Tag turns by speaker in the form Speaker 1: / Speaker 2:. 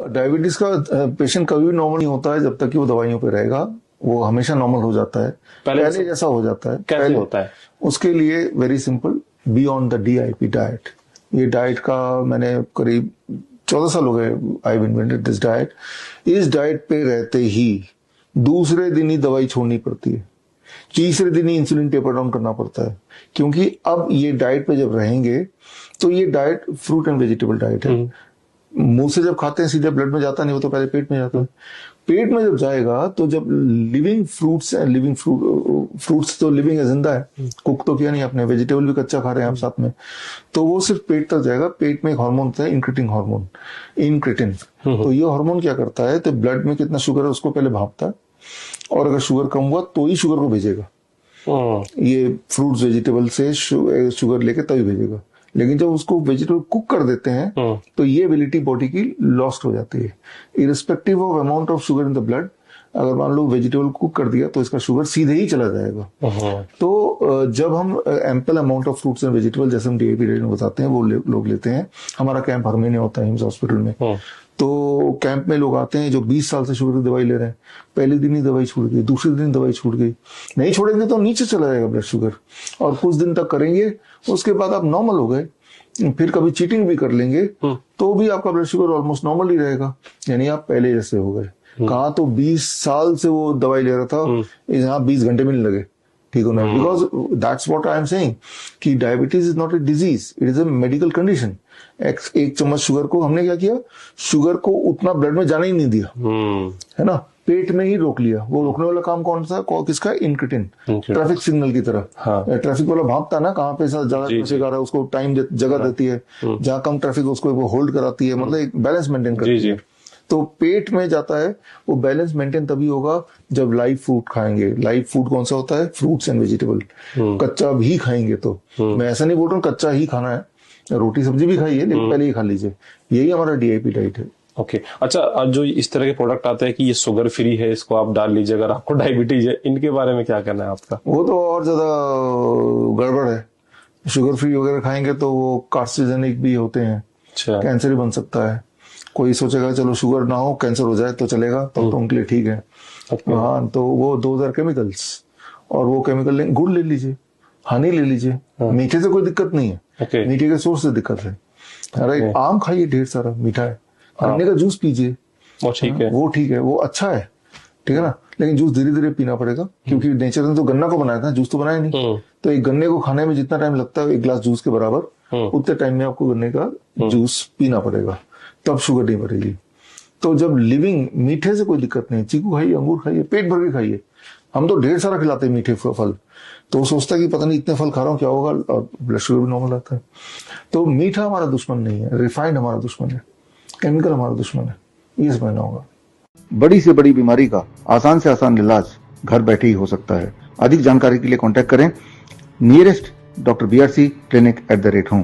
Speaker 1: Diabetes का patient कभी भी नॉर्मल नहीं होता है जब तक कि वो दवाइयों पे रहेगा। वो हमेशा नॉर्मल हो जाता है, पहले जैसा हो जाता है।
Speaker 2: कैसे होता है?
Speaker 1: उसके लिए very simple, be on the DIP diet. ये डाइट का मैंने करीब 14 साल हो गए, आई इन्वेंटेड दिस डाइट। इस डाइट पे रहते ही दूसरे दिन ही दवाई छोड़नी पड़ती है, तीसरे दिन ही इंसुलिन टेपर डाउन करना पड़ता है, क्योंकि अब ये डाइट पे जब रहेंगे तो ये diet fruit and vegetable diet है। मुंह से जब खाते हैं सीधे ब्लड में जाता नहीं, वो तो पहले पेट में जाता है। पेट में जब जाएगा तो जब लिविंग फ्रूट्स तो लिविंग है, जिंदा है, कुक तो किया नहीं आपने, वेजिटेबल भी कच्चा खा रहे हैं आप साथ में, तो वो सिर्फ पेट तक जाएगा। पेट में एक हार्मोन होता है इनक्रीटिंग हार्मोन, इनक्रीटिन। तो ये हार्मोन क्या करता है, तो ब्लड में कितना शुगर है उसको पहले भापता है, और अगर शुगर कम हुआ तो ही शुगर को भेजेगा। ये फ्रूट्स वेजिटेबल से शुगर लेके तभी भेजेगा। लेकिन जब उसको वेजिटेबल कुक कर देते हैं तो ये एबिलिटी बॉडी की लॉस्ट हो जाती है, irrespective of amount of sugar in the blood. अगर मान लो वेजिटेबल कुक कर दिया तो इसका शुगर सीधे ही चला जाएगा। तो जब हम ample amount of fruits and vegetable, जैसे हम DIP डाइट में बताते हैं, वो लोग लेते हैं। हमारा कैंप हर महीने होता है हिम्स हॉस्पिटल में। तो कैंप में लोग आते हैं जो 20 साल से शुगर की दवाई ले रहे हैं, पहले दिन ही दवाई छूट गई, दूसरे दिन दवाई छूट गई। नहीं छोड़ेंगे तो नीचे चला जाएगा ब्लड शुगर, और कुछ दिन तक करेंगे, उसके बाद आप नॉर्मल हो गए। फिर कभी चीटिंग भी कर लेंगे तो भी आपका ब्लड शुगर ऑलमोस्ट नॉर्मल ही रहेगा, यानी आप पहले जैसे हो गए। कहा तो 20 साल से वो दवाई ले रहा था, यहाँ 20 घंटे में नहीं लगे ठीक होना। Because that's what I am saying कि diabetes is not a disease, it is a medical condition. एक चम्मच शुगर को हमने क्या किया, शुगर को उतना ब्लड में जाने ही नहीं दिया, है ना, पेट में ही रोक लिया। वो रोकने वाला काम कौन सा, किसका, इनक्रीटिन। ट्रैफिक सिग्नल की तरह। ट्रैफिक वाला भापता ना, कहाँ पे ज्यादा ट्रैफिक आ रहा है, उसको टाइम जगह देती है, जहाँ कम ट्रैफिक उसको वो होल्ड कराती है, मतलब एक बैलेंस मेंटेन करती है। तो पेट में जाता है, वो बैलेंस मेंटेन तभी होगा जब लाइव फूड खाएंगे। लाइव फूड कौन सा होता है, फ्रूट्स एंड वेजिटेबल। कच्चा भी खाएंगे तो, मैं ऐसा नहीं बोल रहा हूँ कच्चा ही खाना है, रोटी सब्जी भी खाइए, लेकिन पहले ही खा लीजिए। यही हमारा DIP डाइट है।
Speaker 2: ओके अच्छा, जो इस तरह के प्रोडक्ट आते हैं कि ये शुगर फ्री है, इसको आप डाल लीजिए अगर आपको डायबिटीज है, इनके बारे में क्या कहना है आपका?
Speaker 1: वो तो और ज्यादा गड़बड़ है। शुगर फ्री वगैरह खाएंगे तो वो कार्सिनोजेनिक भी होते हैं, कैंसर भी बन सकता है। कोई सोचेगा चलो शुगर ना हो, कैंसर हो जाए तो चलेगा, तो उनके लिए ठीक है। हाँ, तो वो 2000 केमिकल्स, और वो केमिकल गुड़ ले लीजिए, हनी ले लीजिए, मीठे से कोई दिक्कत नहीं है, मीठे के सोर्स से दिक्कत है। अरे आम खाइए, ढेर सारा मीठा है, गन्ने का जूस पीजिए, वो ठीक है, वो ठीक है, वो अच्छा है, ठीक है ना। लेकिन जूस धीरे धीरे पीना पड़ेगा, क्योंकि नेचर ने तो गन्ना को बनाया था, जूस तो बनाया नहीं। तो एक गन्ने को खाने में जितना टाइम लगता है एक गिलास जूस के बराबर, उतने टाइम में आपको गन्ने का जूस पीना पड़ेगा, तब शुगर नहीं बढ़ेगी। तो जब लिविंग, मीठे से कोई दिक्कत नहीं, चीकू खाइए, अंगूर खाइए, पेट भर के खाइए। हम तो ढेर सारा खिलाते हैं मीठे फल, तो वो सोचता है कि पता नहीं इतने फल खा रहा हूँ क्या होगा, और ब्लड शुगर भी नॉर्मल आता है। तो मीठा हमारा दुश्मन नहीं है, रिफाइंड हमारा दुश्मन है, केमिकल हमारा दुश्मन है, ये समझना होगा। बड़ी से बड़ी बीमारी का आसान से आसान इलाज घर बैठे ही हो सकता है। अधिक जानकारी के लिए कांटेक्ट करें nearest doctor BRC clinic @ home।